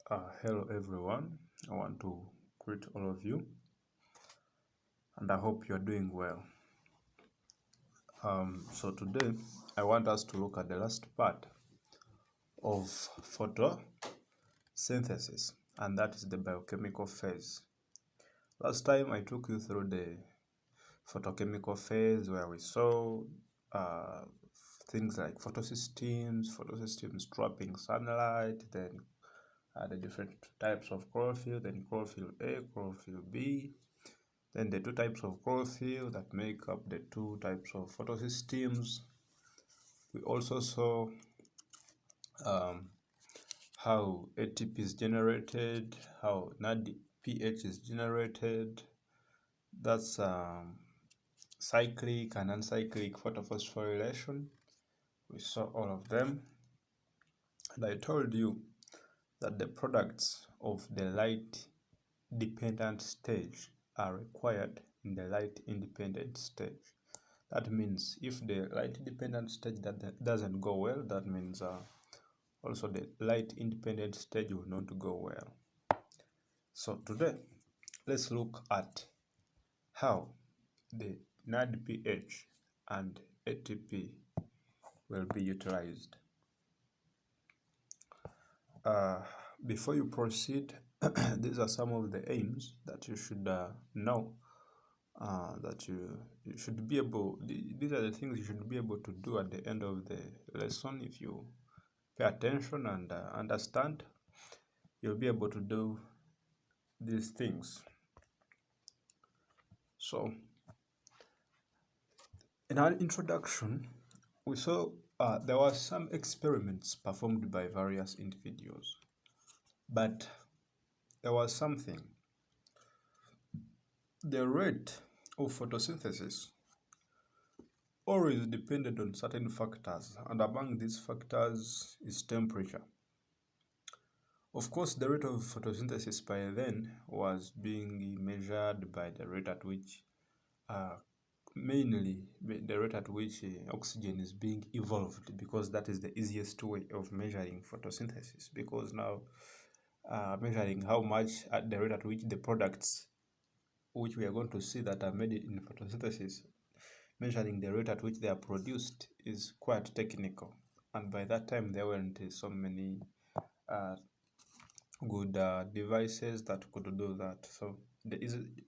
Hello everyone, I want to greet all of you and I hope you're doing well. So today I want us to look at the last part of photosynthesis, and that is the biochemical phase. Last time I took you through the photochemical phase where we saw things like photosystems trapping sunlight, then the different types of chlorophyll, then chlorophyll A, chlorophyll B, then the two types of chlorophyll that make up the two types of photosystems. We also saw how ATP is generated, how NADPH is generated. That's cyclic and uncyclic photophosphorylation. We saw all of them. And I told you that the products of the light-dependent stage are required in the light-independent stage. That means if the light-dependent stage doesn't go well, that means also the light-independent stage will not go well. So today, let's look at how the NADPH and ATP will be utilized. Before you proceed, these are some of the aims that you should know, that you should be able, these are the things you should be able to do at the end of the lesson. If you pay attention and understand, you'll be able to do these things. So, in our introduction, we saw there were some experiments performed by various individuals, but there was something. The rate of photosynthesis always depended on certain factors, and among these factors is temperature. Of course, the rate of photosynthesis by then was being measured by the rate at which, mainly the rate at which oxygen is being evolved, because that is the easiest way of measuring photosynthesis. Because now, measuring how much at the rate at which the products which we are going to see that are made in photosynthesis, measuring the rate at which they are produced is quite technical. And by that time, there weren't so many good devices that could do that. So the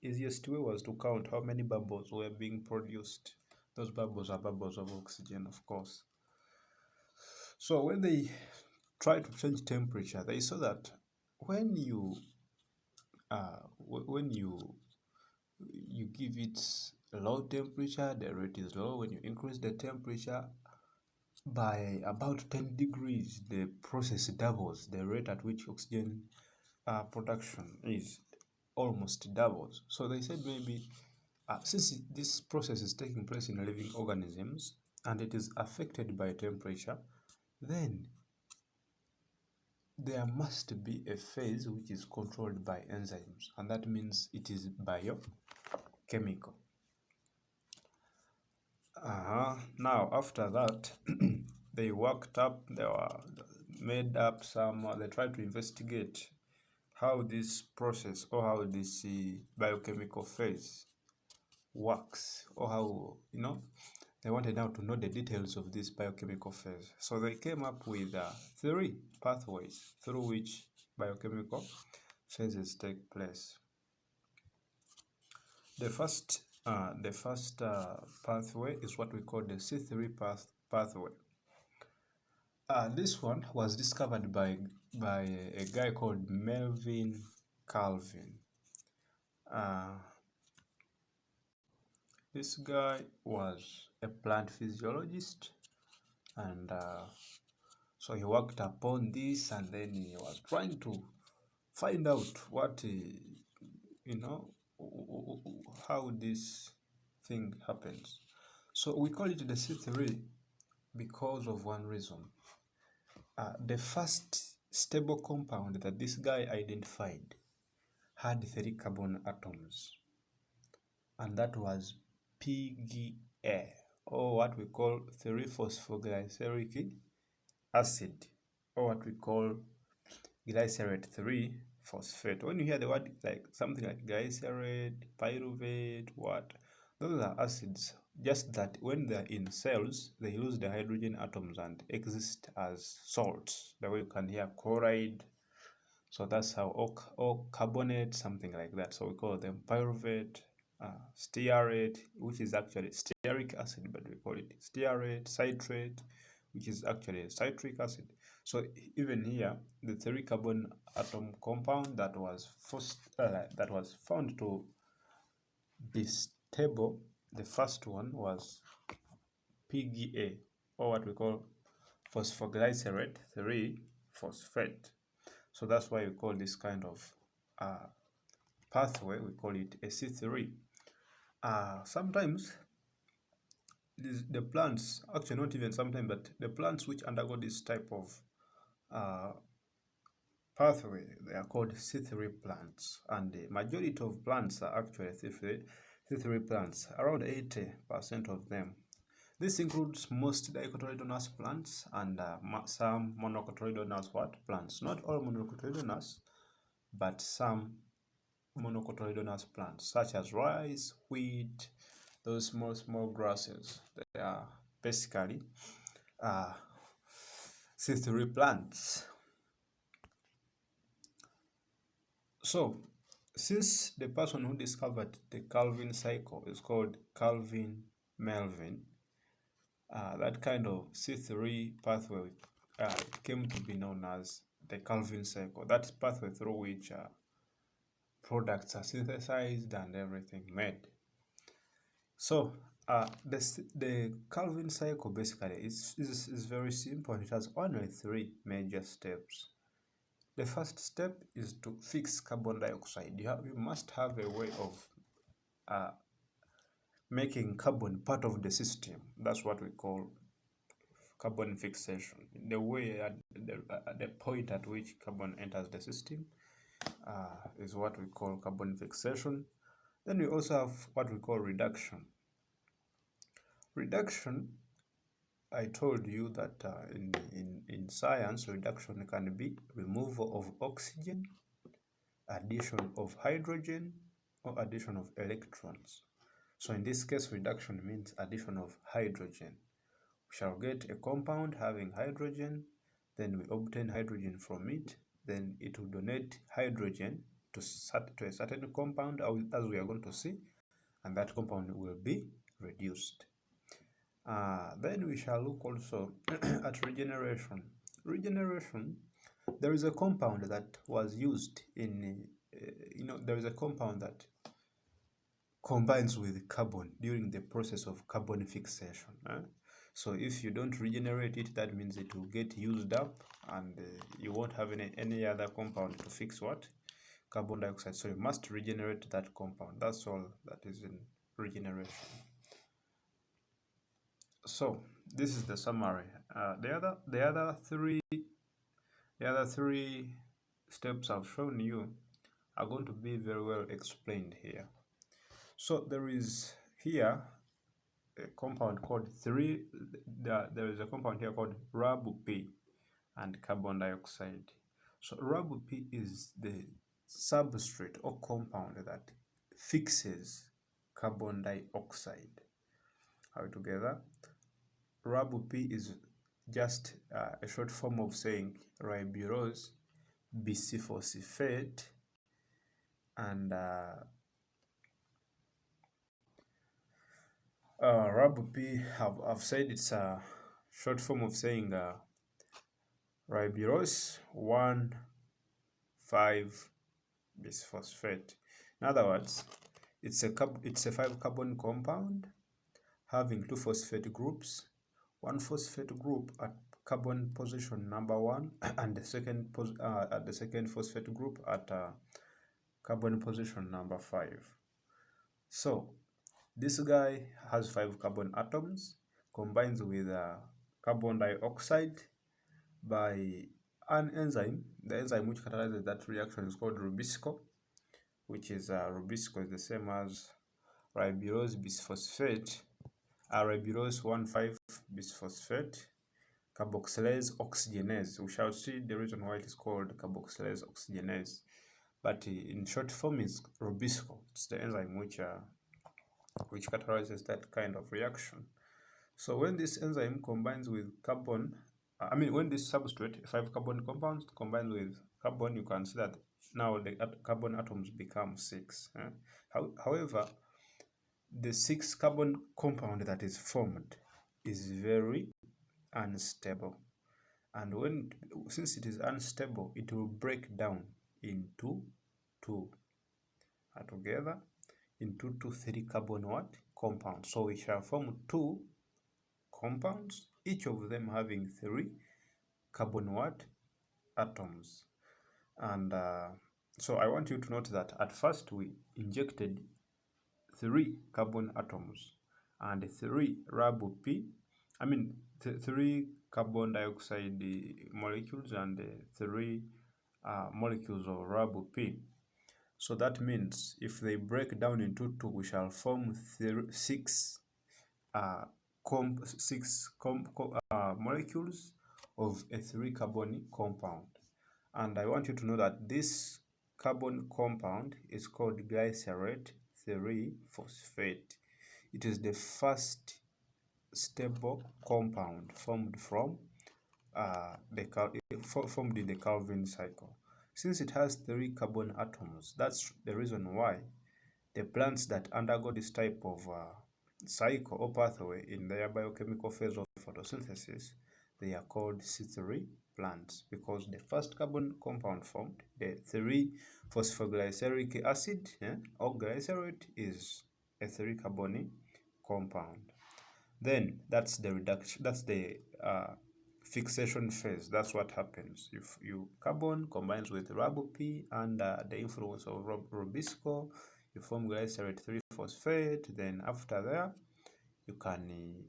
easiest way was to count how many bubbles were being produced. Those bubbles are bubbles of oxygen, of course. So when they tried to change temperature, they saw that when you give it a low temperature, the rate is low. When you increase the temperature by about 10 degrees, the process doubles. The rate at which oxygen production is almost doubles. So they said maybe since this process is taking place in living organisms and it is affected by temperature, then there must be a phase which is controlled by enzymes, and that means it is biochemical. Now after that, they tried to investigate how this process or how this biochemical phase works, or how, they wanted now to know the details of this biochemical phase. So they came up with 3 pathways through which biochemical phases take place. The first pathway is what we call the C3 pathway. This one was discovered by a guy called Melvin Calvin. This guy was a plant physiologist, and so he worked upon this, and then he was trying to find out what how this thing happens. So we call it the C3 because of one reason. The first stable compound that this guy identified had 3 carbon atoms, and that was PGA, or what we call 3-phosphoglyceric acid, or what we call glycerate 3-phosphate. When you hear the word like something like glycerate, pyruvate, what? Those are acids, just that when they're in cells, they lose the hydrogen atoms and exist as salts. The way you can hear chloride. So that's how, or carbonate, something like that. So we call them pyruvate, stearate, which is actually stearic acid, but we call it stearate, citrate, which is actually citric acid. So even here, the 3 carbon atom compound that was found to be stable, the first one was PGA, or what we call phosphoglycerate 3-phosphate. So that's why we call this kind of pathway, we call it a C3. Sometimes the plants, actually not even sometimes, but the plants which undergo this type of pathway, they are called C3 plants, and the majority of plants are actually C3 plants, around 80% of them. This includes most dicotyledonous plants and some monocotyledonous plants. Not all monocotyledonous, but some monocotyledonous plants, such as rice, wheat, those small grasses. They are basically C3 plants. So, since the person who discovered the Calvin cycle is called Calvin Melvin, that kind of C3 pathway came to be known as the Calvin cycle. That pathway through which products are synthesized and everything made. So the Calvin cycle basically is very simple. It has only 3 major steps. The first step is to fix carbon dioxide. You must have a way of making carbon part of the system. That's what we call carbon fixation. The way at the point at which carbon enters the system is what we call carbon fixation. Then we also have what we call reduction. Reduction, I told you that in science, reduction can be removal of oxygen, addition of hydrogen, or addition of electrons. So in this case, reduction means addition of hydrogen. We shall get a compound having hydrogen, then we obtain hydrogen from it, then it will donate hydrogen to a certain compound, as we are going to see, and that compound will be reduced. Then we shall look also at regeneration. Regeneration, there is a compound that was used in, there is a compound that combines with carbon during the process of carbon fixation. So if you don't regenerate it, that means it will get used up and you won't have any other compound to fix what? Carbon dioxide. So you must regenerate that compound. That's all that is in regeneration. So this is the summary. The other three steps I've shown you are going to be very well explained here. So there is here a compound called there is a compound here called RAB-P and carbon dioxide. So RAB-P is the substrate or compound that fixes carbon dioxide. Are we together? RAB-P is just a short form of saying ribulose biphosphate, and RAB-P, I've said it's a short form of saying ribulose 1,5-bisphosphate. In other words, it's a 5-carbon compound having 2 phosphate groups, 1 phosphate group at carbon position number 1 and the second phosphate group at carbon position number 5. So this guy has 5 carbon atoms, combines with carbon dioxide by an enzyme. The enzyme which catalyzes that reaction is called rubisco, which is rubisco is the same as ribulose biphosphate, ribulose 1,5-bisphosphate carboxylase oxygenase. We shall see the reason why it is called carboxylase oxygenase. But in short form is rubisco. It's the enzyme which catalyzes that kind of reaction. So when this enzyme combines with carbon, when this substrate, 5 carbon compounds combines with carbon, you can see that now the carbon atoms become 6. However, the 6 carbon compound that is formed is very unstable. And since it is unstable, it will break down into 2 together into 3 carbon compounds. So we shall form 2 compounds, each of them having 3 carbon atoms. And so I want you to note that at first we injected 3 carbon atoms and 3 RAB-P, 3 carbon dioxide molecules and 3 molecules of RAB-P. So that means if they break down into 2, we shall form 6 molecules of a 3 carbon compound. And I want you to know that this carbon compound is called glycerate 3-phosphate. It is the first stable compound formed in the Calvin cycle. Since it has 3 carbon atoms, that's the reason why the plants that undergo this type of cycle or pathway in their biochemical phase of photosynthesis, they are called C3 plants, because the first carbon compound formed, the 3-phosphoglyceric acid or glycerate, is a 3 carbon compound. Then that's the reduction, that's the fixation phase. That's what happens if carbon combines with RAB-P under the influence of rubisco, you form glycerate 3-phosphate. Then after that, you can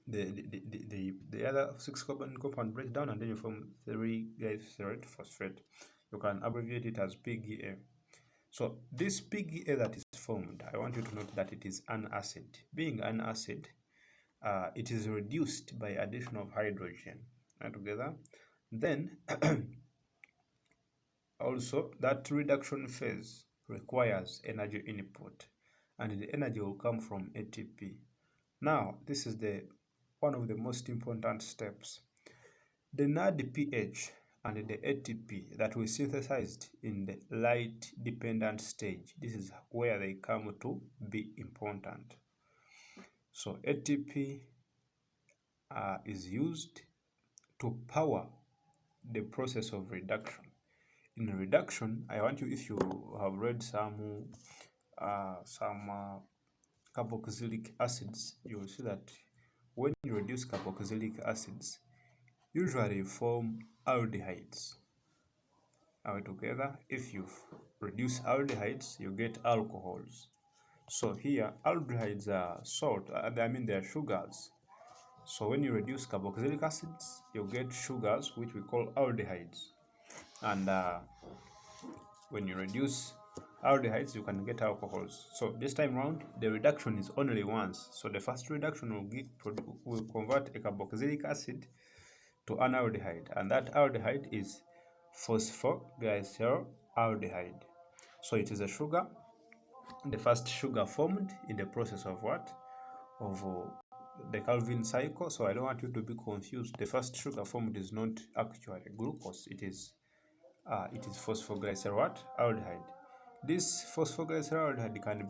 the other 6 carbon compound break down, and then you form 3 glycerate phosphate. You can abbreviate it as PGA. So this PGA that is formed, I want you to note that it is an acid. Being an acid, it is reduced by addition of hydrogen together. Then also that reduction phase requires energy input, and the energy will come from ATP. Now this is one of the most important steps. The NADPH and the ATP that we synthesized in the light dependent stage, this is where they come to be important. So ATP is used to power the process of reduction. In reduction, I want you, if you have read some carboxylic acids, you will see that when you reduce carboxylic acids, usually you form aldehydes. Together, if you reduce aldehydes, you get alcohols. So here, aldehydes are salt, they are sugars. So when you reduce carboxylic acids, you get sugars, which we call aldehydes. And when you reduce aldehydes, you can get alcohols. So this time around, the reduction is only once. So the first reduction will convert a carboxylic acid to an aldehyde, and that aldehyde is phosphoglyceraldehyde. So it is a sugar, the first sugar formed in the process of the Calvin cycle. So I don't want you to be confused. The first sugar formed is not actually glucose. It is phosphoglyceraldehyde. This phosphoglyceraldehyde can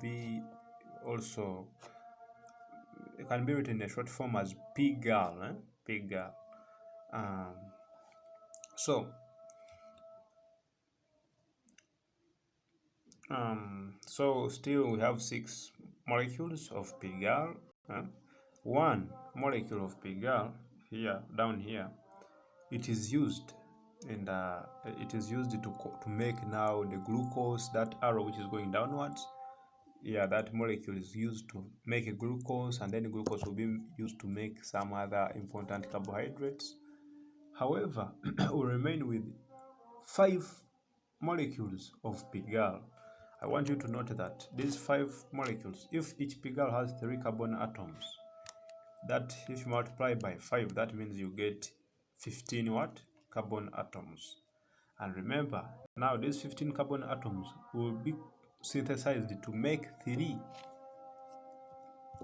be written in a short form as PGAL. PGAL. So still we have 6 molecules of PGAL. 1 molecule of PGAL down here, it is used, and it is used to make now the glucose, that arrow which is going downwards. That molecule is used to make a glucose, and then the glucose will be used to make some other important carbohydrates. However, we remain with 5 molecules of PGAL. I want you to note that these 5 molecules, if each PGAL has 3 carbon atoms, That if you multiply by 5, that means you get 15 what? Carbon atoms. And remember, now these 15 carbon atoms will be synthesized to make 3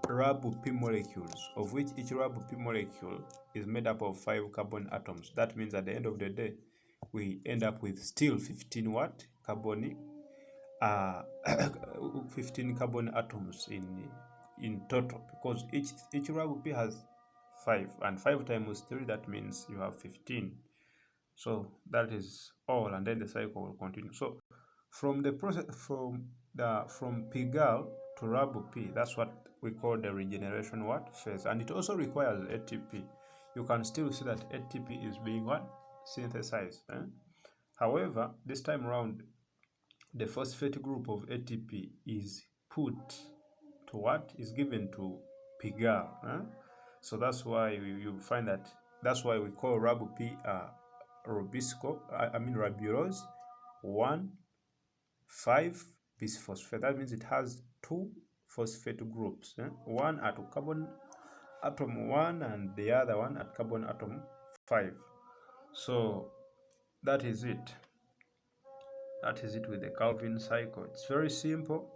RAB-P molecules, of which each RAB-P molecule is made up of 5 carbon atoms. That means at the end of the day, we end up with still 15 what? Carbon 15 carbon atoms in total, because each RAB-P has 5, and 5 times 3, that means you have 15. So that is all, and then the cycle will continue. So from the process from pGAL to RAB-P, that's what we call the regeneration what? Phase, and it also requires ATP. You can still see that ATP is being what? Synthesized. However, this time around, the phosphate group of ATP is put to what? Is given to pGAL. So that's why you find that, that's why we call RAB-P ribulose 1,5-bisphosphate. That means it has 2 phosphate groups, one at carbon atom 1 and the other one at carbon atom 5. So that is it. That is it with the Calvin cycle. It's very simple.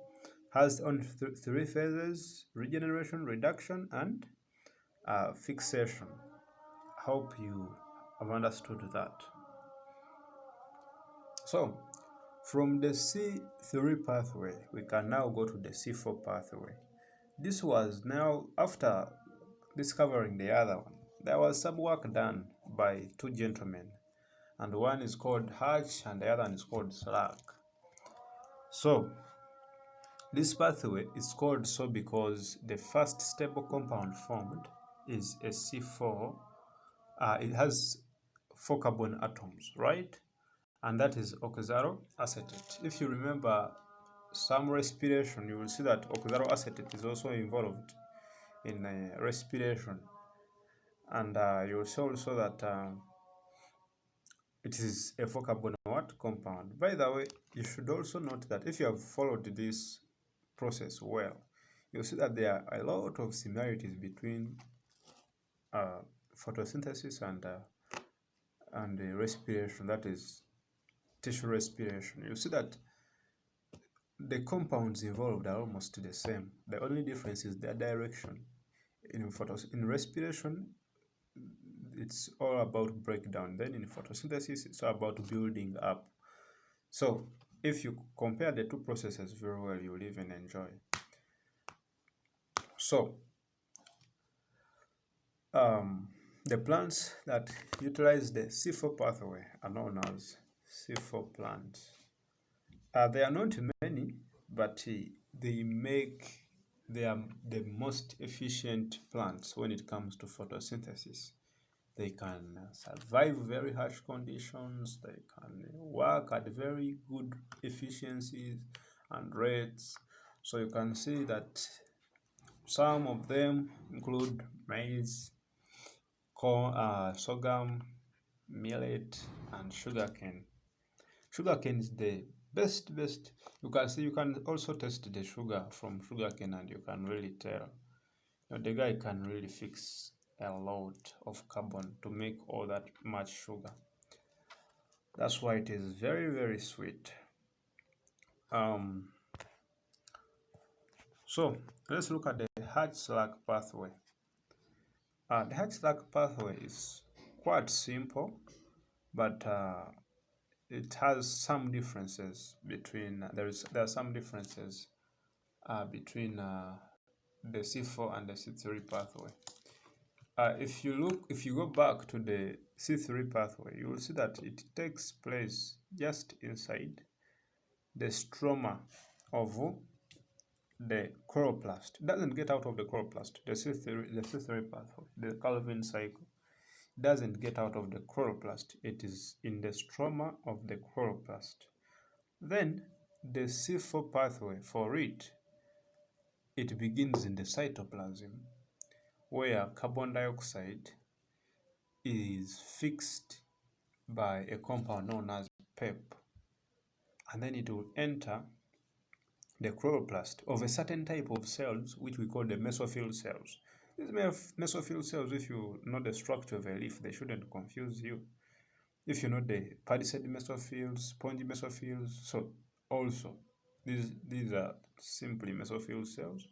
Has only 3 phases: regeneration, reduction, and fixation. Hope you have understood that. So from the C3 pathway, we can now go to the C4 pathway. This was now after discovering the other one. There was some work done by 2 gentlemen, and one is called Hatch and the other one is called Slack. So this pathway is called so because the first stable compound formed is a C4. It has 4 carbon atoms, right? And that is oxaloacetate. If you remember some respiration, you will see that oxaloacetate is also involved in respiration. And you will see also that it is a 4 carbon what? Compound. By the way, you should also note that if you have followed this process well, you'll see that there are a lot of similarities between photosynthesis and the respiration, that is tissue respiration. You see that the compounds involved are almost the same. The only difference is their direction. In respiration, it's all about breakdown. Then in photosynthesis, it's all about building up. So if you compare the 2 processes very well, you will even enjoy. So the plants that utilize the C4 pathway are known as C4 plants. There are not many, but they are the most efficient plants when it comes to photosynthesis. They can survive very harsh conditions. They can work at very good efficiencies and rates. So you can see that some of them include maize, corn, sorghum, millet, and sugarcane. Sugarcane is the best. You can see, you can also taste the sugar from sugarcane, and you can really tell. The guy can really fix a lot of carbon to make all that much sugar. That's why it is very sweet. So let's look at the Hatch-Slack pathway. The Hatch-Slack pathway is quite simple, but it has some differences between there are some differences between the C4 and the C3 pathway. If you go back to the C3 pathway, you will see that it takes place just inside the stroma of the chloroplast. It doesn't get out of the chloroplast. The C3 pathway, the Calvin cycle, doesn't get out of the chloroplast. It is in the stroma of the chloroplast. Then the C4 pathway, for it begins in the cytoplasm, where carbon dioxide is fixed by a compound known as PEP, and then it will enter the chloroplast of a certain type of cells, which we call the mesophyll cells. These mesophyll cells, if you know the structure of a leaf, they shouldn't confuse you. If you know the palisade mesophills, spongy mesophills, so also these are simply mesophyll cells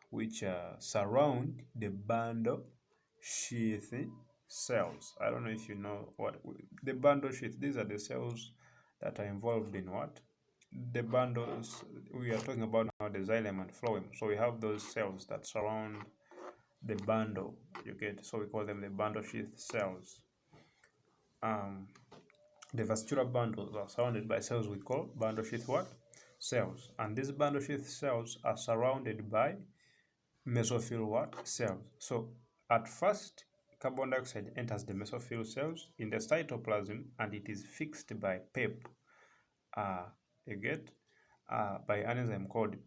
which surround the bundle sheath cells. I don't know if you know what the bundle sheath. These are the cells that are involved in what? The bundles we are talking about now, the xylem and phloem. So we have those cells that surround the bundle. You get, so we call them the bundle sheath cells. The vascular bundles are surrounded by cells we call bundle sheath what? Cells. And these bundle sheath cells are surrounded by mesophyll what? Cells. So at first, carbon dioxide enters the mesophyll cells in the cytoplasm and it is fixed by PEP. You get by an enzyme called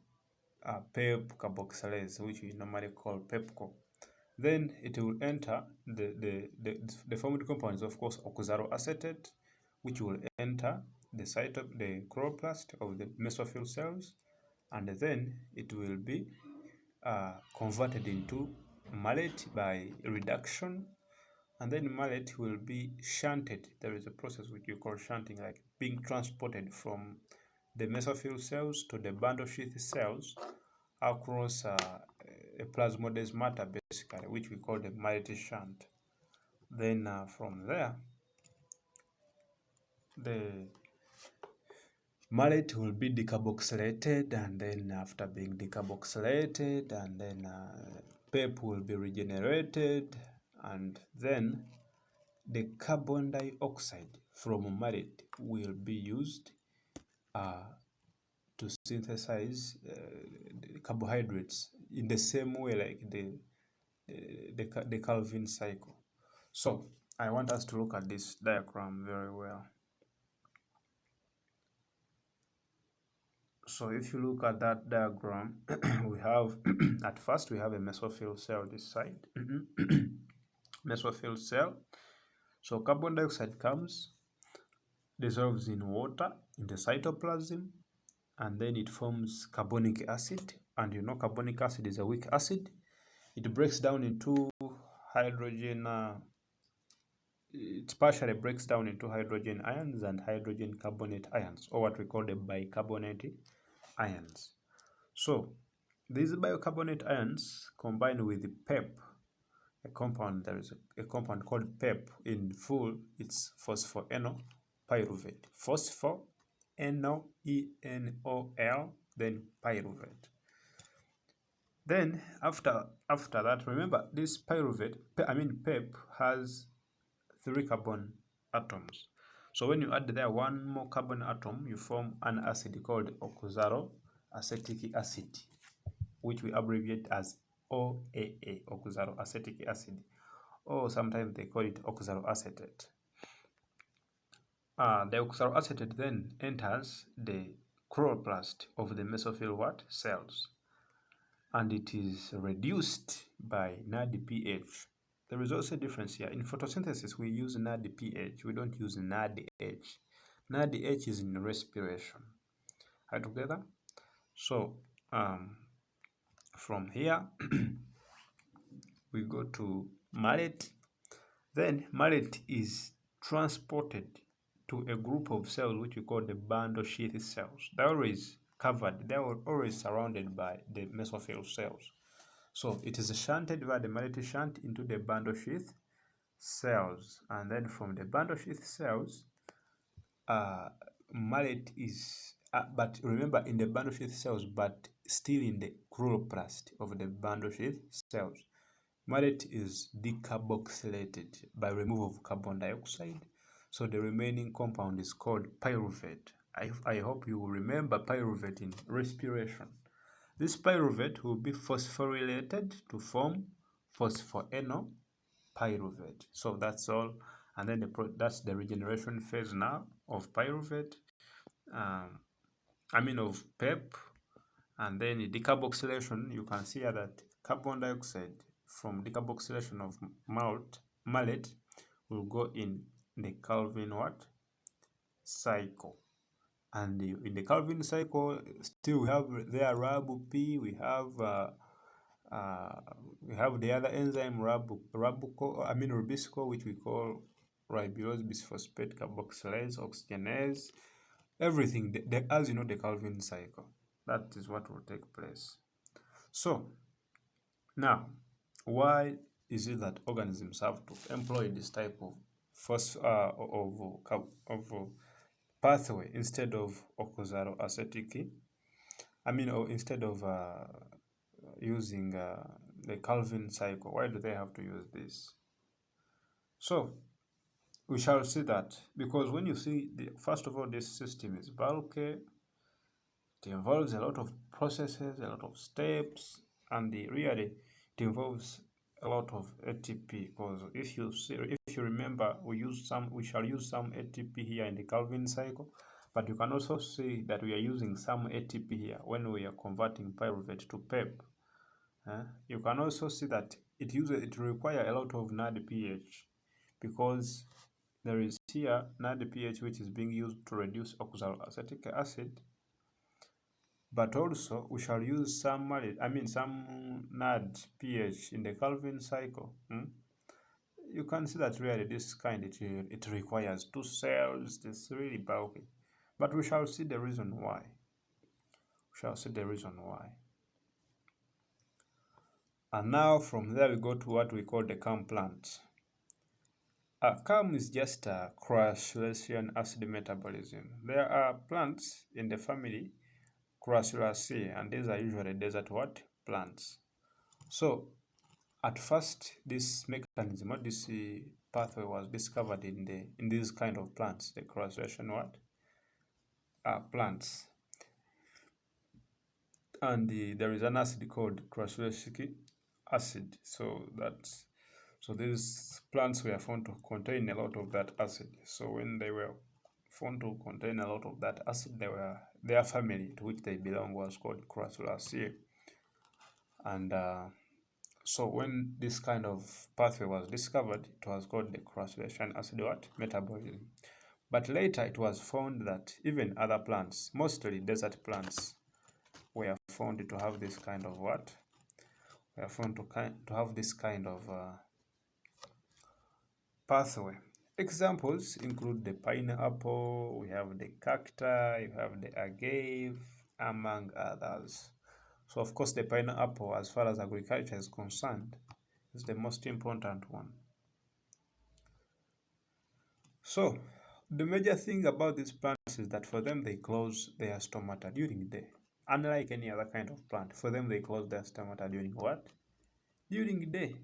PEP carboxylase, which we normally call PEPCO. Then it will enter the formed compounds, of course, oxaloacetate, which will enter the site of the chloroplast of the mesophyll cells, and then it will be converted into malate by reduction, and then malate will be shunted. There is a process which you call shunting, like being transported from the mesophyll cells to the bundle sheath cells across a plasmodesmata, basically, which we call the malate shunt. Then from there, the malate will be decarboxylated, and then after being decarboxylated, and then PEP will be regenerated, and then the carbon dioxide from malate will be used to synthesize carbohydrates in the same way like the Calvin cycle. So I want us to look at this diagram very well. So if you look at that diagram, we have at first we have a mesophyll cell this side. Mesophyll cell. So carbon dioxide comes, dissolves in water in the cytoplasm, and then it forms carbonic acid. And you know carbonic acid is a weak acid. It breaks down into hydrogen, it partially breaks down into hydrogen ions and hydrogen carbonate ions, or what we call the bicarbonate ions. So these bicarbonate ions combine with the PEP, a compound. There is a compound called PEP. In full, it's phosphoenol pyruvate. Phosphoenol, ENOL, then pyruvate. Then after that, remember this pyruvate, PEP has 3 carbon atoms. So when you add there one more carbon atom, you form an acid called oxaloacetic acid, which we abbreviate as OAA, oxaloacetic acid, or sometimes they call it oxaloacetate. The oxaloacetate then enters the chloroplast of the mesophyll what? Cells, and it is reduced by NADPH. There is also a difference here. In photosynthesis, we use NADPH. We don't use NADH. NADH is in respiration. Are together? So from here, we go to malate. Then malate is transported to a group of cells which we call the bundle sheath cells. They're always covered. They are always surrounded by the mesophyll cells. So it is shunted via the malate shunt into the bundle sheath cells, and then from the bundle sheath cells, malate is, but remember in the bundle sheath cells, but still in the chloroplast of the bundle sheath cells, malate is decarboxylated by removal of carbon dioxide. So the remaining compound is called pyruvate. I hope you will remember pyruvate in respiration. This pyruvate will be phosphorylated to form phosphoenol pyruvate. So that's all. And then that's the regeneration phase now of pyruvate, of PEP. And then the decarboxylation, you can see here that carbon dioxide from decarboxylation of malate will go in the Calvin what? Cycle. And in the Calvin cycle, still we have there RAB P, we have Uh, we have the other enzyme rubisco, which we call ribulose bisphosphate carboxylase oxygenase. Everything, as you know, the Calvin cycle. That is what will take place. So now, why is it that organisms have to employ this type of pathway instead of oxaloacetic? Or instead of using the Calvin cycle. Why do they have to use this? So we shall see that, because when you see, first of all, this system is bulky, it involves a lot of processes, a lot of steps, and really it involves a lot of ATP. Because if you remember, we shall use some ATP here in the Calvin cycle, but you can also see that we are using some ATP here when we are converting pyruvate to PEP. You can also see that it requires a lot of NADPH, because there is here NADPH which is being used to reduce oxaloacetic acid, but also we shall use some NADPH in the Calvin cycle. You can see that really this kind it requires 2 cells. It's really bulky, but we shall see the reason why. And now from there we go to what we call the CAM plant. CAM is just a crushulation acid metabolism. There are plants in the family Crushulaceae, and these are usually desert plants. So at first, this mechanism or this pathway was discovered in these kind of plants, the crushulation plants. And there is an acid called crushulacic acid. So these plants were found to contain a lot of that acid. So when they were found to contain a lot of that acid, their family to which they belong was called Crushulaceae. And so when this kind of pathway was discovered, it was called the crushulation acid metabolism. But later it was found that even other plants, mostly desert plants, were found to have this kind of pathway. Examples include the pineapple, we have the cacti, you have the agave, among others. So of course the pineapple, as far as agriculture is concerned, is the most important one. So the major thing about these plants is that for them they close their stomata during the day. Unlike any other kind of plant, for them they close their stomata during what? During the day.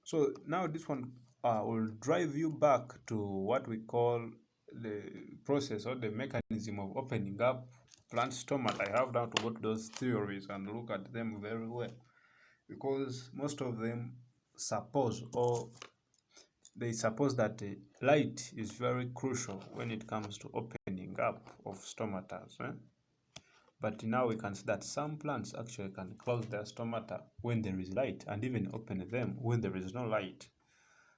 So now this one will drive you back to what we call the process or the mechanism of opening up plant stomata. I have now to go to those theories and look at them very well, because most of them suppose that light is very crucial when it comes to opening up of stomata. But now we can see that some plants actually can close their stomata when there is light, and even open them when there is no light.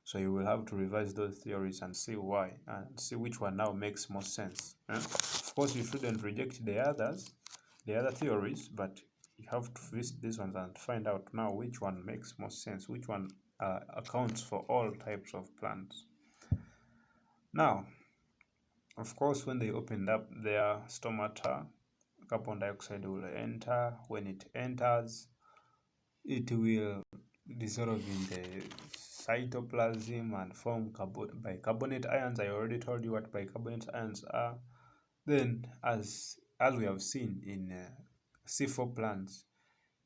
So you will have to revise those theories and see why, and see which one now makes more sense. Of course, you shouldn't reject the other theories, but you have to visit these ones and find out now which one makes more sense, which one accounts for all types of plants. Now, of course, when they opened up their stomata, carbon dioxide will enter. When it enters, it will dissolve in the cytoplasm and form bicarbonate ions. I already told you what bicarbonate ions are. Then, as we have seen in C4 plants,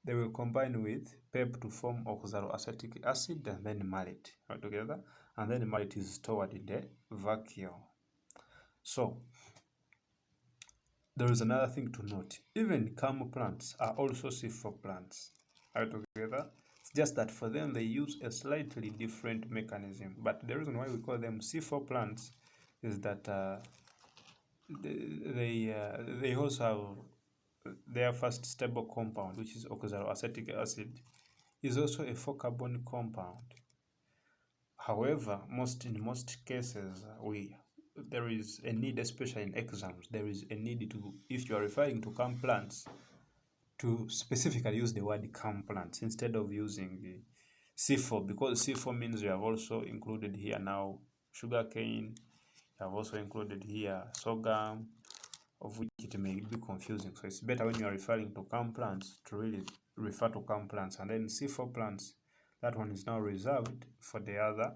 they will combine with PEP to form oxaloacetic acid and then malate together, and then malate is stored in the vacuole. So there is another thing to note. Even CAM plants are also C4 plants together. It's just that for them they use a slightly different mechanism. But the reason why we call them C4 plants is that they also have their first stable compound, which is oxaloacetic acid, is also a 4-carbon compound. However, in most cases, there is a need, especially in exams, there is a need to, if you are referring to CAM plants, to specifically use the word calm plants instead of using the C4, because C4 means you have also included here now sugarcane, you have also included here sorghum, of which it may be confusing. So it's better when you are referring to calm plants to really refer to calm plants. And then C4 plants, that one is now reserved for the other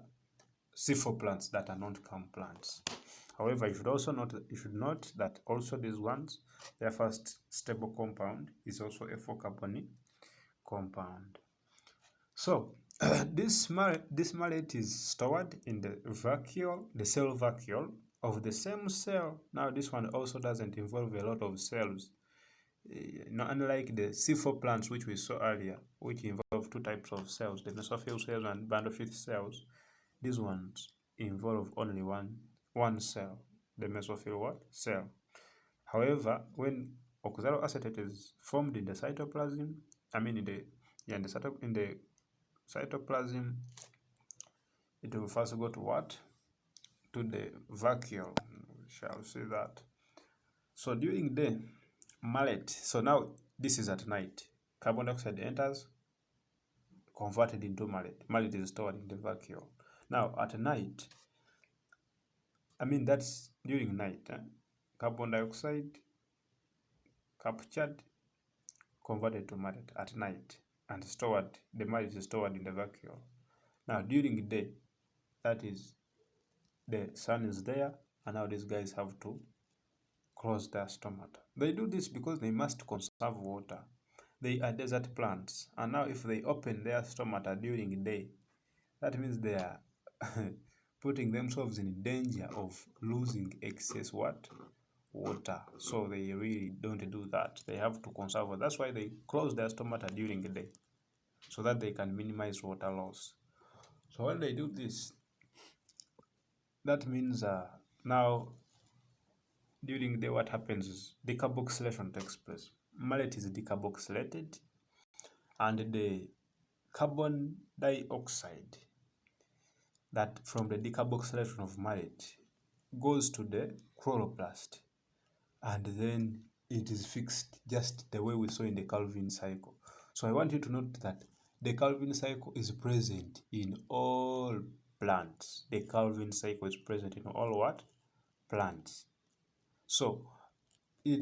C4 plants that are not calm plants. However, you should note that also these ones, their first stable compound is also a 4-carbonyl compound. So this malate is stored in the vacuole, the cell vacuole of the same cell. Now this one also doesn't involve a lot of cells. Unlike the C4 plants which we saw earlier, which involve two types of cells, the mesophyll cells and bandophile cells, these ones involve only one cell, the mesophyll cell. However, when oxaloacetate is formed in the cytoplasm, in the cytoplasm, it will first go to what? To the vacuole. We shall see that. So during the malate, so now this is at night. Carbon dioxide enters, converted into malate. Malate is stored in the vacuole. Now at night, that's during night. Carbon dioxide captured, converted to malate at night, and stored. The malate is stored in the vacuole. Now during the day, that is, the sun is there, and now these guys have to close their stomata. They do this because they must conserve water. They are desert plants, and now if they open their stomata during the day, that means they are putting themselves in danger of losing excess water. So they really don't do that. They have to conserve it. That's why they close their stomata during the day, so that they can minimize water loss. So when they do this, that means now during the day what happens is decarboxylation takes place. Malate is decarboxylated, and the carbon dioxide that from the decarboxylation of malate goes to the chloroplast, and then it is fixed just the way we saw in the Calvin cycle. So I want you to note that the Calvin cycle is present in all plants. The Calvin cycle is present in all what? Plants. So,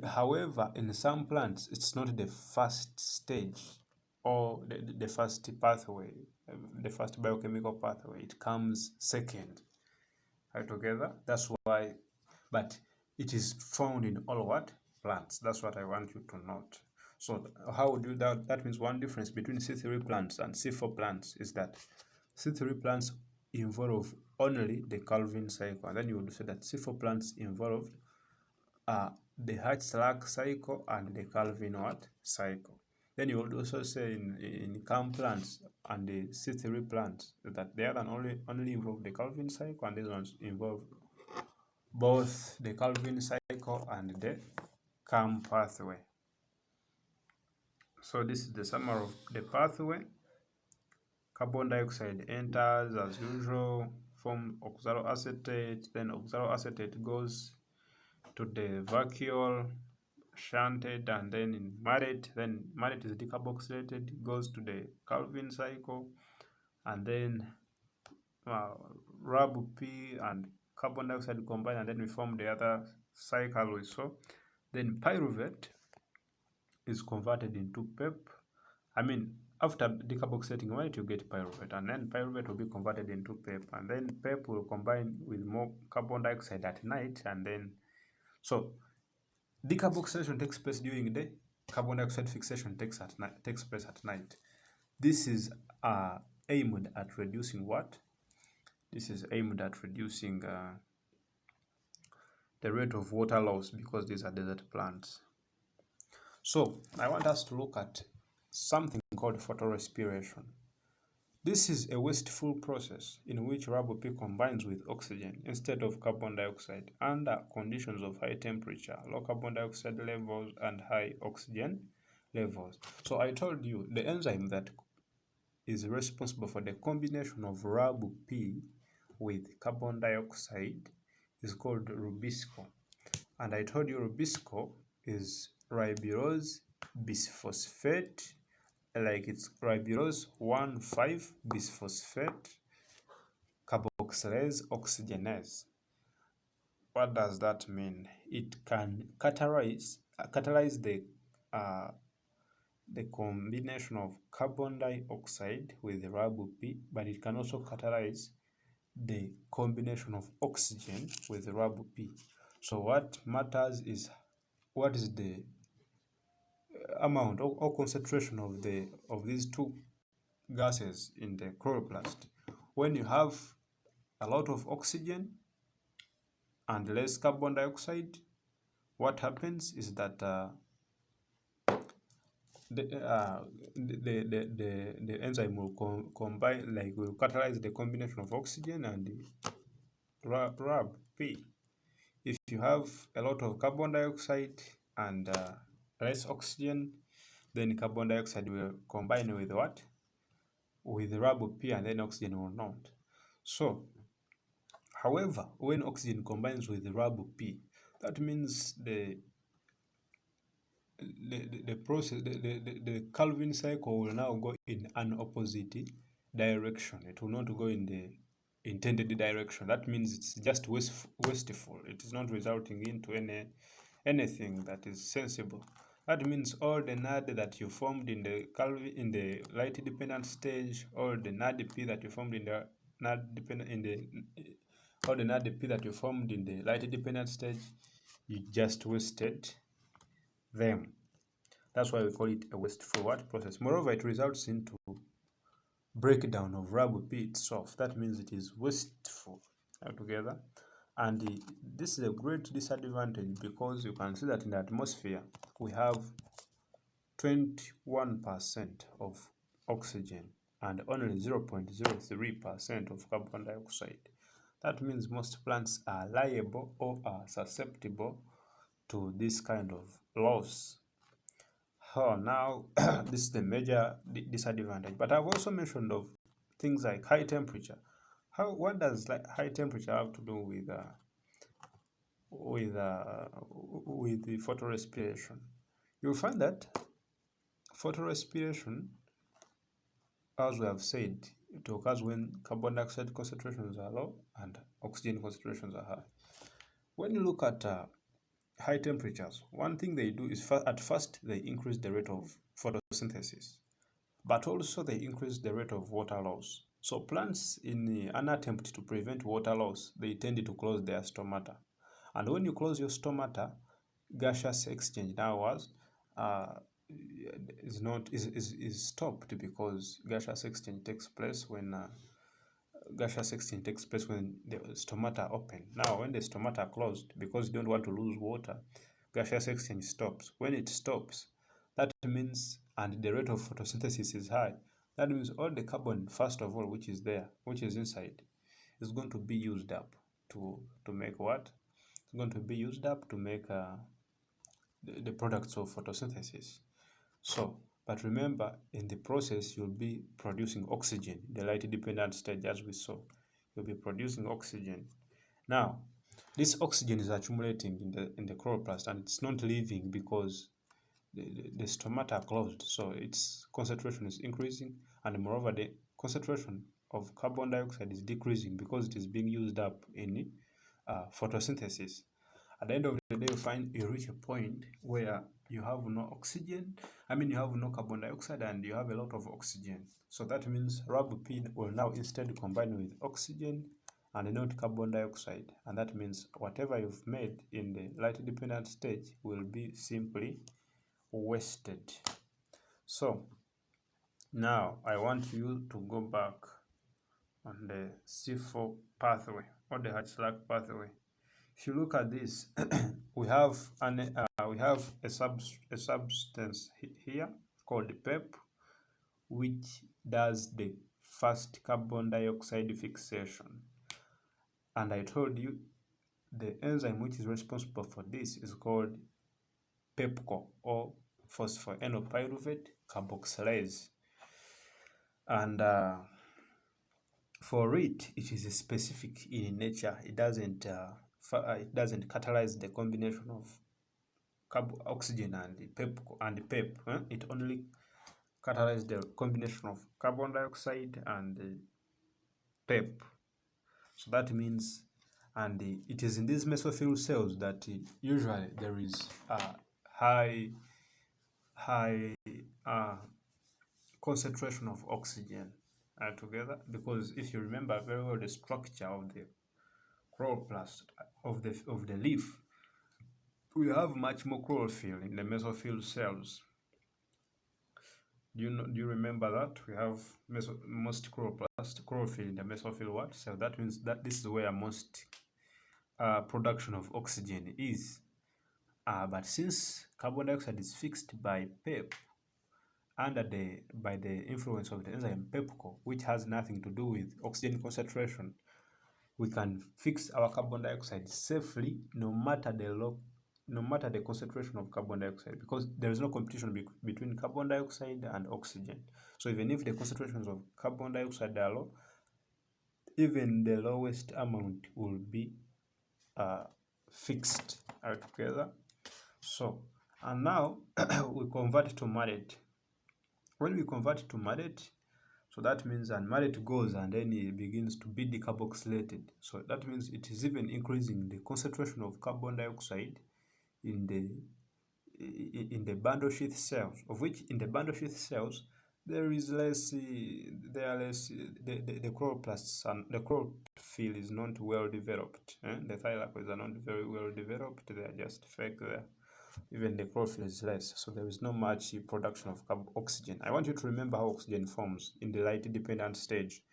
however, in some plants, it's not the first stage or the first pathway, the first biochemical pathway. It comes second. Are you together? That's why, but it is found in all what? Plants. That's what I want you to note. So how would you that? That means one difference between C3 plants and C4 plants is that C3 plants involve only the Calvin cycle, and then you would say that C4 plants involve the Hertzsprung cycle and the Calvin cycle. Then you would also say in calm plants and the C3 plants that the other only involve the Calvin cycle, and these ones involve both the Calvin cycle and the calm pathway. So this is the summary of the pathway. Carbon dioxide enters as usual, form oxaloacetate, then oxaloacetate goes to the vacuole, shunted, and then in malate, then malate is decarboxylated, goes to the Calvin cycle, and then RAB-P and carbon dioxide combine, and then we form the other cycle we saw. Then pyruvate is converted into PEP. After decarboxylating malate, you get pyruvate, and then pyruvate will be converted into PEP, and then PEP will combine with more carbon dioxide at night, and then so decarboxylation takes place during the day, carbon dioxide fixation takes place at night. This is aimed at reducing what? This is aimed at reducing the rate of water loss, because these are desert plants. So I want us to look at something called photorespiration. This is a wasteful process in which RAB-P combines with oxygen instead of carbon dioxide under conditions of high temperature, low carbon dioxide levels, and high oxygen levels. So I told you the enzyme that is responsible for the combination of RAB-P with carbon dioxide is called rubisco. And I told you rubisco is ribulose bisphosphate, like it's ribulose 1,5-bisphosphate carboxylase oxygenase. What does that mean? It can catalyze the combination of carbon dioxide with RAB-P, but it can also catalyze the combination of oxygen with RAB-P. So what matters is what is the amount or concentration of these two gases in the chloroplast. When you have a lot of oxygen and less carbon dioxide, what happens is that the enzyme will combine, like will catalyze the combination of oxygen and RAB-P. If you have a lot of carbon dioxide and less oxygen, then carbon dioxide will combine with what? With RAB-P, and then oxygen will not. So, however, when oxygen combines with RAB-P, that means the process, the Calvin cycle will now go in an opposite direction. It will not go in the intended direction. That means it's just wasteful. It is not resulting into anything that is sensible. That means all the NAD that you formed in the light dependent stage, all the NADP that you formed in the all the NADP that you formed in the light dependent stage, you just wasted them. That's why we call it a wasteful process. Moreover, it results into breakdown of RAB-P itself. That means it is wasteful altogether. And this is a great disadvantage because you can see that in the atmosphere we have 21% of oxygen and only 0.03% of carbon dioxide. That means most plants are liable or are susceptible to this kind of loss. Now this is the major disadvantage. But I've also mentioned of things like high temperature. What does high temperature have to do with the photorespiration? You'll find that photorespiration, as we have said, it occurs when carbon dioxide concentrations are low and oxygen concentrations are high. When you look at high temperatures, one thing they do is at first they increase the rate of photosynthesis, but also they increase the rate of water loss. So plants, in an attempt to prevent water loss, they tend to close their stomata. And when you close your stomata, gaseous exchange now is stopped, because gaseous exchange takes place when the stomata open. Now, when the stomata are closed, because you don't want to lose water, gaseous exchange stops. When it stops, that means, and the rate of photosynthesis is high, that means all the carbon, first of all, which is inside, is going to be used up to make what? It's going to be used up to make the products of photosynthesis. So, but remember, in the process, you'll be producing oxygen, the light-dependent stage, as we saw. You'll be producing oxygen. Now, this oxygen is accumulating in the chloroplast, and it's not leaving because the stomata are closed. So its concentration is increasing, and moreover, the concentration of carbon dioxide is decreasing because it is being used up in photosynthesis. At the end of the day, you reach a point where you have no oxygen. You have no carbon dioxide and you have a lot of oxygen. So that means RAB-P will now instead combine with oxygen and not carbon dioxide. And that means whatever you've made in the light-dependent stage will be simply wasted. So now I want you to go back on the C4 pathway or the Hatch-Slack pathway. If you look at this, we have a substance here called PEP, which does the first carbon dioxide fixation. And I told you the enzyme which is responsible for this is called PEPCO, or phosphoenolpyruvate carboxylase. And for it is specific in nature. It doesn't catalyze the combination of oxygen and PEP. It only catalyzes the combination of carbon dioxide and PEP. So that means, and it is in these mesophyll cells that usually there is a high concentration of oxygen together, because if you remember very well the structure of the chloroplast of the leaf, we have much more chlorophyll in the mesophyll cells. Do you remember that we have most chlorophyll in the mesophyll cell? That means that this is where most production of oxygen is. But since carbon dioxide is fixed by PEP by the influence of the enzyme PEPCO, which has nothing to do with oxygen concentration, we can fix our carbon dioxide safely no matter the concentration of carbon dioxide, because there is no competition between carbon dioxide and oxygen. So even if the concentrations of carbon dioxide are low, even the lowest amount will be fixed together. So, and now we convert to malate. When we convert to malate, so that means, and malate goes and then it begins to be decarboxylated. So that means it is even increasing the concentration of carbon dioxide in the bundle sheath cells, of which in the bundle sheath cells there is less, the chloroplasts and the chlorophyll is not well developed. The thylakoids are not very well developed, they are just fake there. Even the chlorophyll is less, so there is not much production of oxygen. I want you to remember how oxygen forms in the light dependent stage,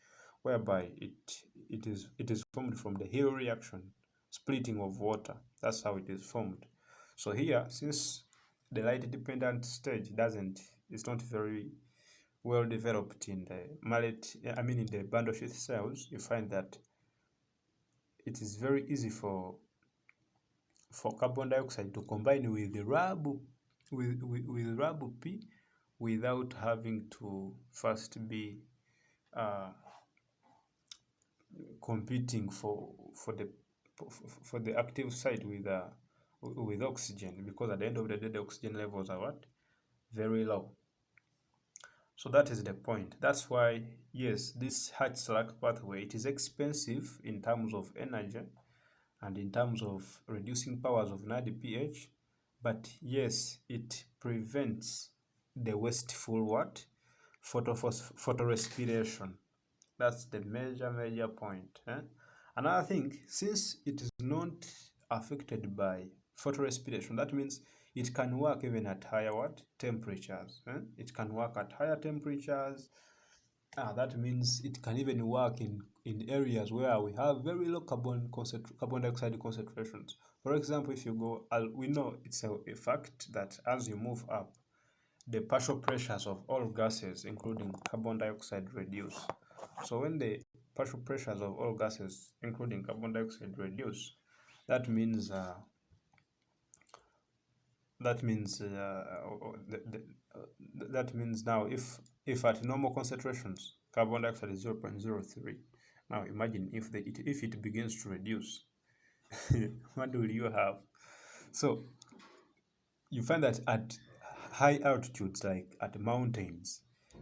whereby it is formed from the Hill reaction, splitting of water. That's how it is formed. So here, since the light dependent stage it's not very well developed in the in the bundle sheath cells, you find that it is very easy for carbon dioxide to combine with the RAB-P without having to first be competing for the active site with oxygen, because at the end of the day the oxygen levels are very low. So that is the point. That's why, yes, this Hertzsprung pathway, it is expensive in terms of energy and in terms of reducing powers of NADPH, but yes, it prevents the wasteful photorespiration. That's the major point. Another thing, since it is not affected by photorespiration, that means it can work even at higher temperatures. It can work at higher temperatures. That means it can even work in areas where we have very low carbon dioxide concentrations. For example, if you go, we know it's a fact that as you move up, the partial pressures of all gases, including carbon dioxide, reduce. So when the partial pressures of all gases, including carbon dioxide, reduce, that means now if at normal concentrations carbon dioxide is 0.03, now imagine if it begins to reduce, what will you have? So you find that at high altitudes, like at mountains,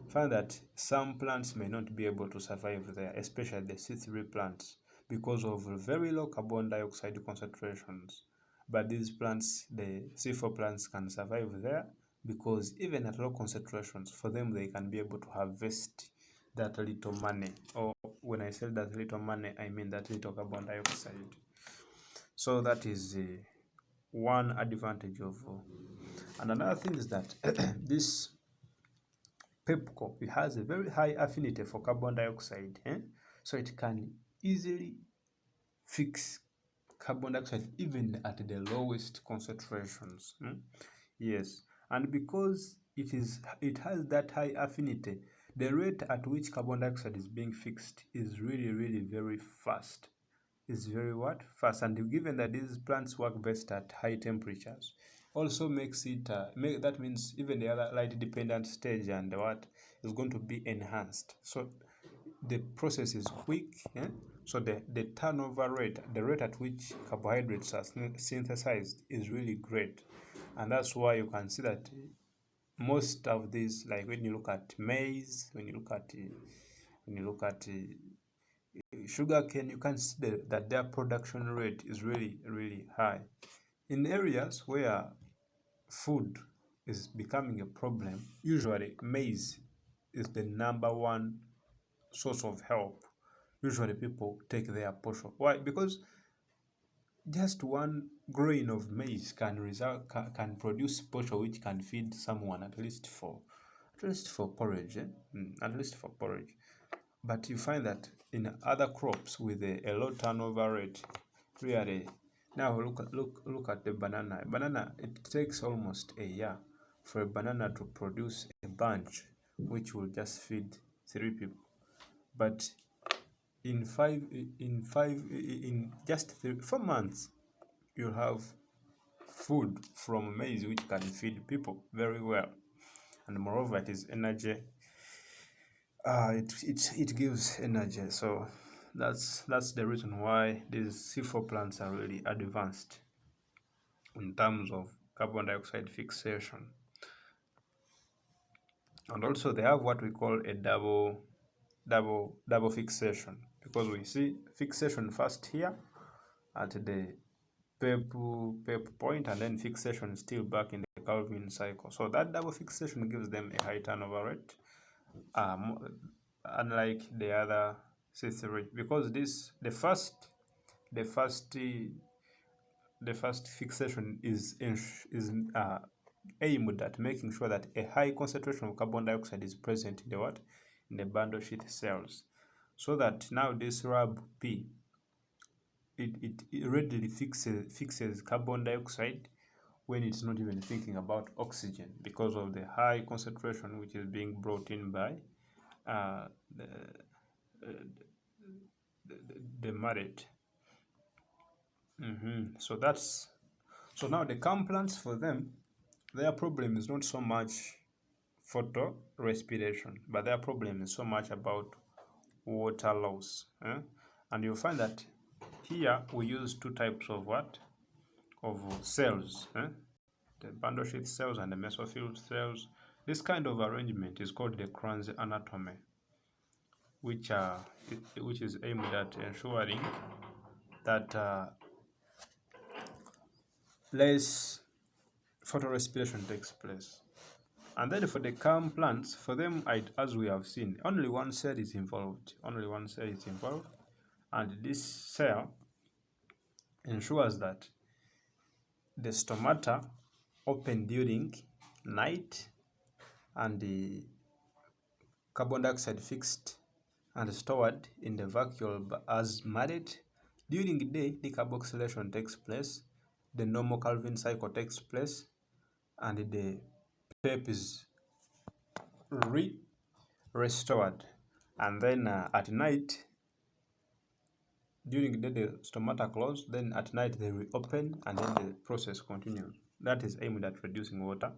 find that some plants may not be able to survive there, especially the C3 plants, because of very low carbon dioxide concentrations. But these plants, the C4 plants, can survive there, because even at low concentrations, for them, they can be able to harvest that little money. Or when I say that little money, I mean that little carbon dioxide. So that is one advantage of. And another thing is that this PEPCO, it has a very high affinity for carbon dioxide, so it can easily fix carbon dioxide even at the lowest concentrations. Yes, and because it has that high affinity, the rate at which carbon dioxide is being fixed is really very fast. It's very fast, and given that these plants work best at high temperatures, also makes it that means even the other light dependent stage and is going to be enhanced. So the process is quick. So the turnover rate, the rate at which carbohydrates are synthesized, is really great. And that's why you can see that most of these, like when you look at maize, when you look at sugarcane, you can see that their production rate is really, really high. In areas where food is becoming a problem, usually maize is the number one source of help. Usually people take their portion. Why? Because just one grain of maize can produce portion which can feed someone at least for porridge, at least for porridge. But you find that in other crops with a low turnover rate, really. Now look at the banana. Banana, it takes almost a year for a banana to produce a bunch which will just feed 3 people. But in just 4 months, you have food from maize which can feed people very well, and moreover, it is energy. It gives energy. So that's the reason why these C4 plants are really advanced in terms of carbon dioxide fixation. And also they have what we call a double fixation, because we see fixation first here at the PEP point, and then fixation still back in the Calvin cycle. So that double fixation gives them a high turnover rate, unlike the other C3, because the first fixation is aimed at making sure that a high concentration of carbon dioxide is present in the bundle sheath cells, so that now this RAB-P, it readily fixes carbon dioxide when it's not even thinking about oxygen, because of the high concentration which is being brought in by the mallet. So now the CAM plants, for them, their problem is not so much photo respiration, but their problem is so much about water loss. And you'll find that here we use two types of cells, the bundle sheath cells and the mesophyll cells. This kind of arrangement is called the Kranz anatomy, which is aimed at ensuring that less photorespiration takes place. And then for the CAM plants, for them, as we have seen, only one cell is involved. And this cell ensures that the stomata open during night, and the carbon dioxide fixed and stored in the vacuole as mallet. During the day, decarboxylation takes place, the normal Calvin cycle takes place, and the PEP is restored. And then at night, during the day the stomata close, then at night they reopen, and then the process continues. That is aimed at reducing water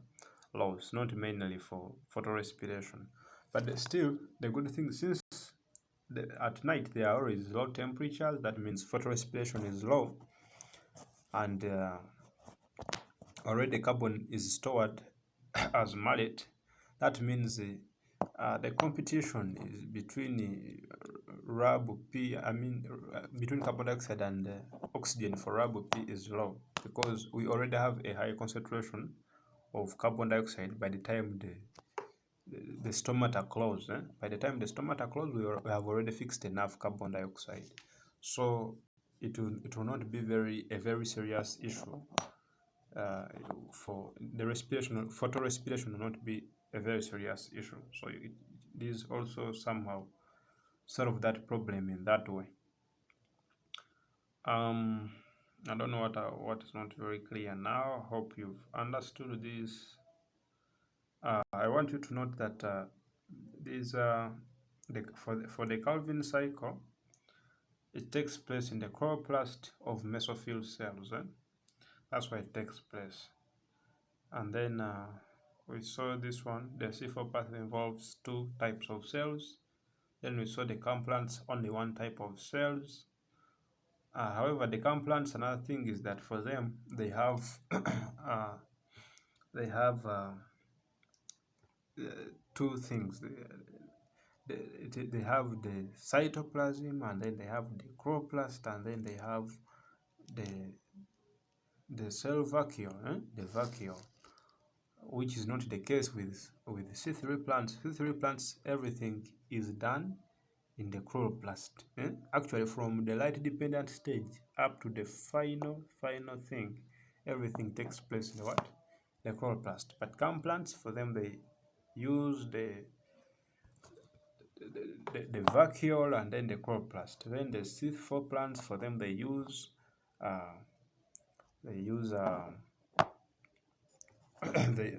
loss, not mainly for photorespiration. But still, the good thing, since at night there are always low temperatures, that means photorespiration is low, and already carbon is stored as mallet. That means the competition is between between carbon dioxide and oxygen for RAB-P is low, because we already have a high concentration of carbon dioxide by the time the stomata close. By the time the stomata close, we have already fixed enough carbon dioxide. So it will not be a very serious issue. For the photorespiration will not be a very serious issue. So it is also somehow solve that problem in that way. I don't know what is not very clear now. Hope you've understood this. I want you to note that for the Calvin cycle, it takes place in the chloroplast of mesophyll cells. That's why it takes place. And then we saw this one, the C4 pathway involves two types of cells. Then we saw the CAM plants, only one type of cells. However, the CAM plants, another thing is that for them, they have they have two things. They have the cytoplasm, and then they have the chloroplast, and then they have the cell vacuole, the vacuole, which is not the case with C3 plants. C3 plants, everything is done in the chloroplast. Actually, from the light-dependent stage up to the final thing, everything takes place in the what? The chloroplast. But CAM plants, for them, they use the vacuole and then the chloroplast. Then the C4 plants, for them, they use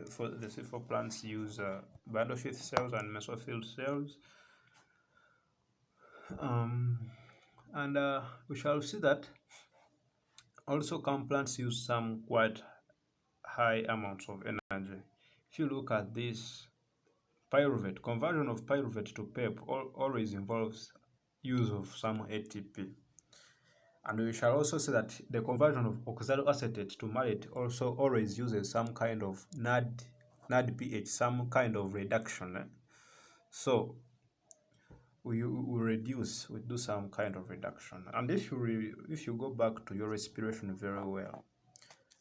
for the C4 plants use bundle sheath cells and mesophyll cells. And we shall see that also CAM plants use some quite high amounts of energy. If you look at this pyruvate, conversion of pyruvate to PEP always involves use of some ATP. And we shall also see that the conversion of oxaloacetate to mallate also always uses some kind of NADPH, some kind of reduction. So we do some kind of reduction. And if you go back to your respiration very well,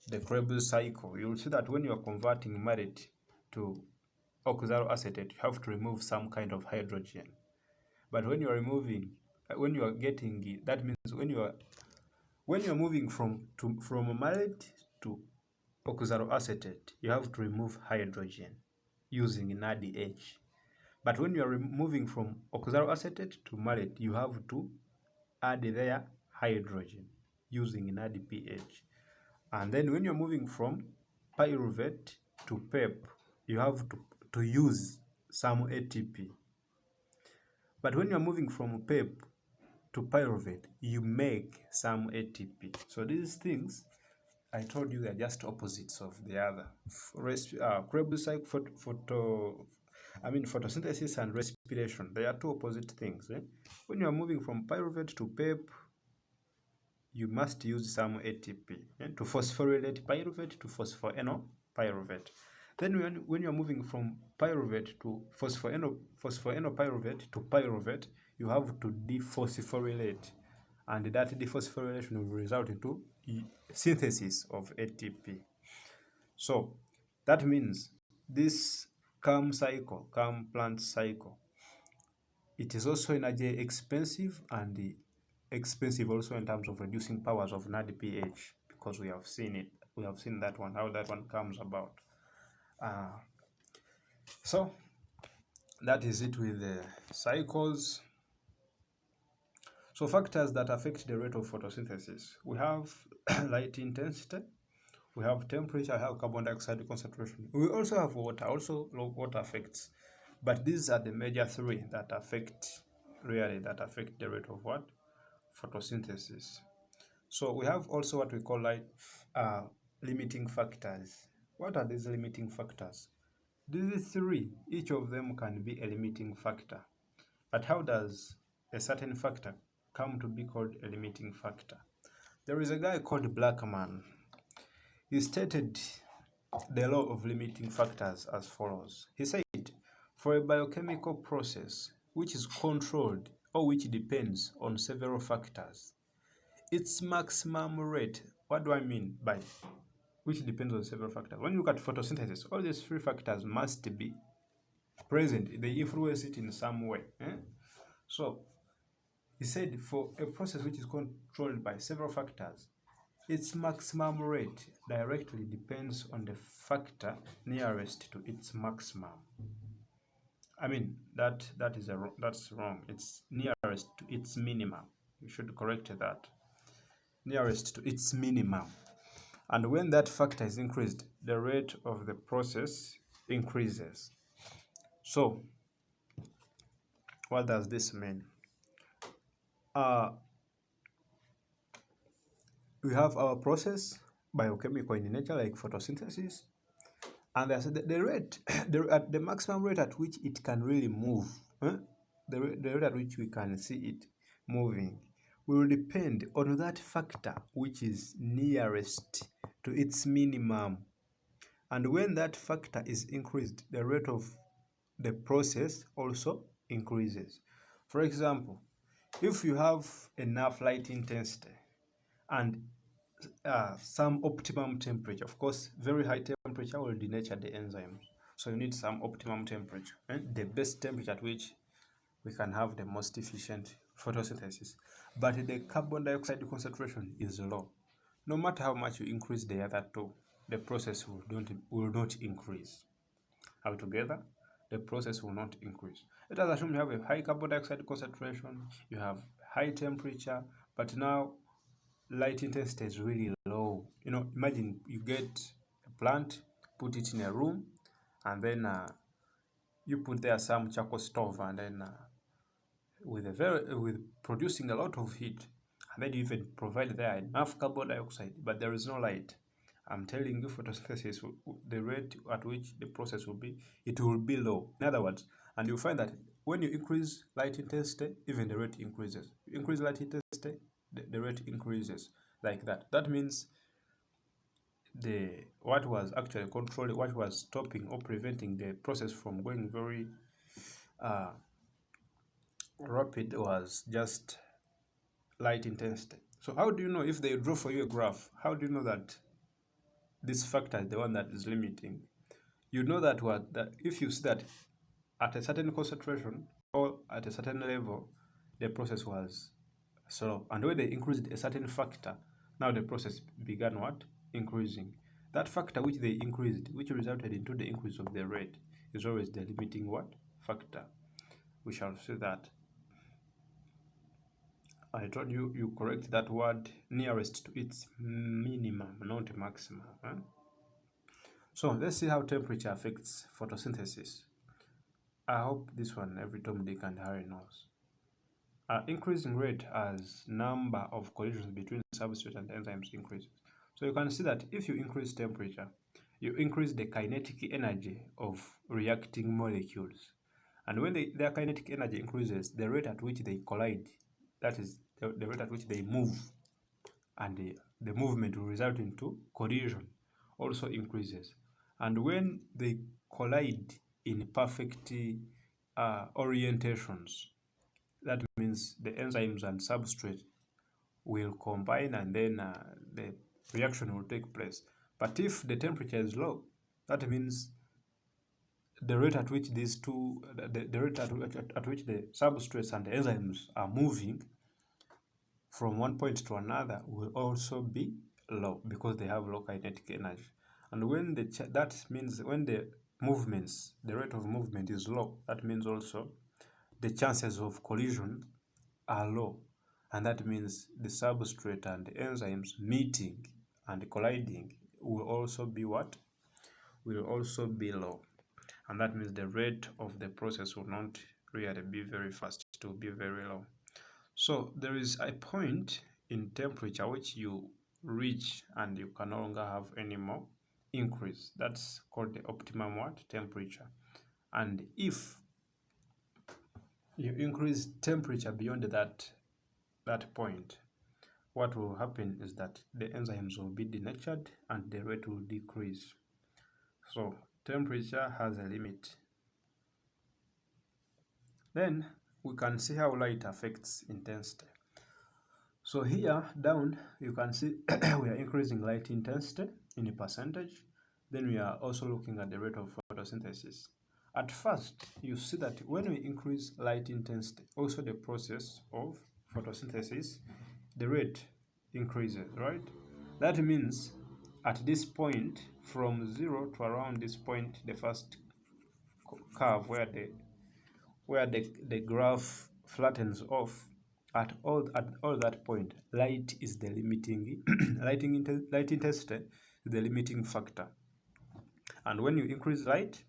the Krebs cycle, you'll see that when you are converting mallate to oxaloacetate, you have to remove some kind of hydrogen. But when you are removing, when you are getting, that means when you are moving from mallate to oxaloacetate, you have to remove hydrogen using NADH. But when you are moving from oxaloacetate to mallate, you have to add their hydrogen using NADPH. And then when you're moving from pyruvate to PEP, you have to use some ATP. But when you're moving from PEP to pyruvate, you make some ATP. So these things, I told you, they're just opposites of the other. Krebs cycle, photosynthesis and respiration, they are two opposite things. When you are moving from pyruvate to PEP, you must use some ATP to phosphorylate pyruvate to phosphoenopyruvate. Then when you're moving from pyruvate to phosphoenopyruvate to pyruvate, you have to dephosphorylate, and that dephosphorylation will result into synthesis of ATP. So that means this CAM plant cycle, it is also energy expensive, and expensive also in terms of reducing powers of NADPH, because we have seen it. We have seen that one, how that one comes about. So that is it with the cycles. So factors that affect the rate of photosynthesis. We have light intensity, we have temperature, we have carbon dioxide concentration. We also have water, water affects. But these are the major three that affect the rate of what? Photosynthesis. So we have also what we call limiting factors. What are these limiting factors? These three, each of them can be a limiting factor. But how does a certain factor come to be called a limiting factor? There is a guy called Blackman. He stated the law of limiting factors as follows. He said, for a biochemical process which is controlled or which depends on several factors, its maximum rate, what do I mean by which depends on several factors? When you look at photosynthesis, all these three factors must be present. They influence it in some way. So he said, for a process which is controlled by several factors, its maximum rate directly depends on the factor nearest to its maximum. I mean, that's wrong. It's nearest to its minimum. You should correct that. Nearest to its minimum. And when that factor is increased, the rate of the process increases. So, what does this mean? We have our process, biochemical in nature, like photosynthesis, and there's the rate, the maximum rate at which it can really move, the rate at which we can see it moving, will depend on that factor which is nearest to its minimum. And when that factor is increased, the rate of the process also increases. For example, if you have enough light intensity and some optimum temperature, of course, very high temperature will denature the enzymes. So you need some optimum temperature, the best temperature at which we can have the most efficient photosynthesis. But the carbon dioxide concentration is low. No matter how much you increase the other two, the process will not increase. Altogether, the process will not increase. Let us assume you have a high carbon dioxide concentration, you have high temperature, but now light intensity is really low. Imagine you get a plant, put it in a room, and then you put there some charcoal stove, and then with producing a lot of heat, and then you even provide there enough carbon dioxide, but there is no light. I'm telling you, photosynthesis, the rate at which the process will be, it will be low. In other words, and you'll find that when you increase light intensity, even the rate increases. You increase light intensity, the rate increases like that. That means what was actually controlling, what was stopping or preventing the process from going very rapid was just light intensity. So how do you know, if they draw for you a graph, how do you know that this factor is the one that is limiting? You know that if you see that at a certain concentration or at a certain level, the process was slow, and when they increased a certain factor, now the process began what? Increasing. That factor which they increased, which resulted into the increase of the rate, is always the limiting what? Factor. We shall see that. I told you, you correct that word nearest to its minimum, not maximum. So let's see how temperature affects photosynthesis. I hope this one every Tom, Dick, and Harry knows. Increasing rate as number of collisions between substrate and enzymes increases. So you can see that if you increase temperature, you increase the kinetic energy of reacting molecules. And when their kinetic energy increases, the rate at which they collide, that is the rate at which they move, and the movement will result into collision, also increases. And when they collide in perfect orientations, that means the enzymes and substrate will combine, and then the reaction will take place. But if the temperature is low, that means the rate at which these two, the rate at which the substrates and the enzymes are moving from one point to another will also be low, because they have low kinetic energy. And when that means when the rate of movement is low, that means also the chances of collision are low, and that means the substrate and the enzymes meeting and colliding will also be what? Will also be low, and that means the rate of the process will not really be very fast, it will be very low. So there is a point in temperature which you reach and you can no longer have any more increase. That's called the optimum what? Temperature. And if you increase temperature beyond that point, what will happen is that the enzymes will be denatured and the rate will decrease. So temperature has a limit. Then we can see how light affects intensity. So here down you can see we are increasing light intensity in a percentage. Then we are also looking at the rate of photosynthesis. At first, you see that when we increase light intensity, also the process of photosynthesis, the rate increases, right? That means at this point, from 0 to around this point, the first curve where the graph flattens off, at all that point, light is the limiting light intensity is the limiting factor. And when you increase light,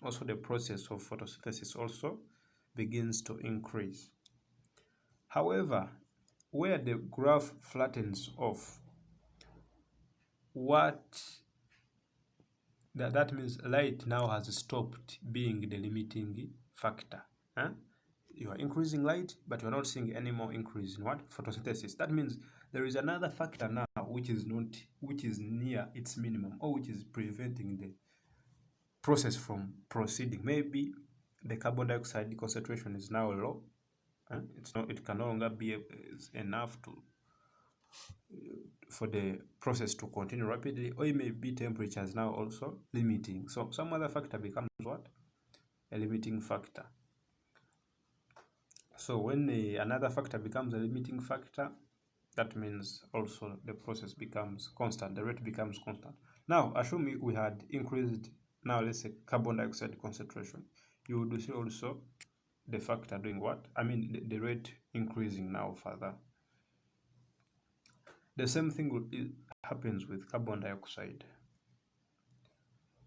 also the process of photosynthesis also begins to increase. However, where the graph flattens off, that means light now has stopped being the limiting factor. You are increasing light, but you are not seeing any more increase in what? Photosynthesis. That means there is another factor now which is near its minimum, or which is preventing process from proceeding. Maybe the carbon dioxide concentration is now low. It can no longer be enough to for the process to continue rapidly, or it may be temperatures now also limiting. So some other factor becomes what? A limiting factor. So when another factor becomes a limiting factor, that means also the process becomes constant, the rate becomes constant. Now, assume we had increased, now let's say carbon dioxide concentration. You would see also the factor doing what? I mean, the rate increasing now further. The same thing happens with carbon dioxide.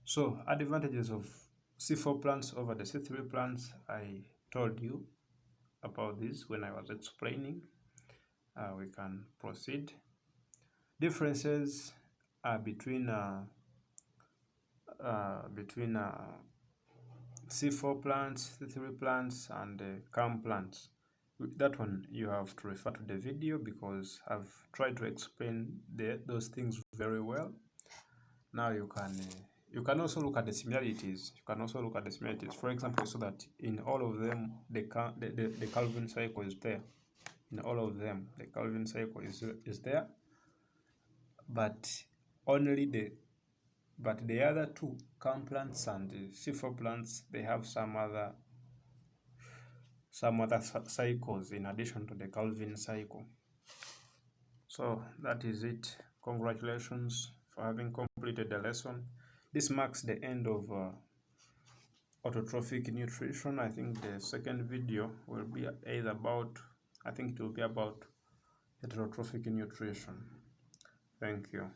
So, advantages of C4 plants over the C3 plants, I told you about this when I was explaining. We can proceed. Differences between C4 plants, C3 plants, and CAM plants. That one you have to refer to the video because I've tried to explain those things very well. Now you can also look at the similarities. For example, so that in all of them the Calvin cycle is there. In all of them the Calvin cycle is there, but only the other two CAM plants and C4 plants, they have some other cycles in addition to the Calvin cycle. So that is it. Congratulations for having completed the lesson. This marks the end of autotrophic nutrition. I think the second video will be either about, I think it will be about heterotrophic nutrition. Thank you.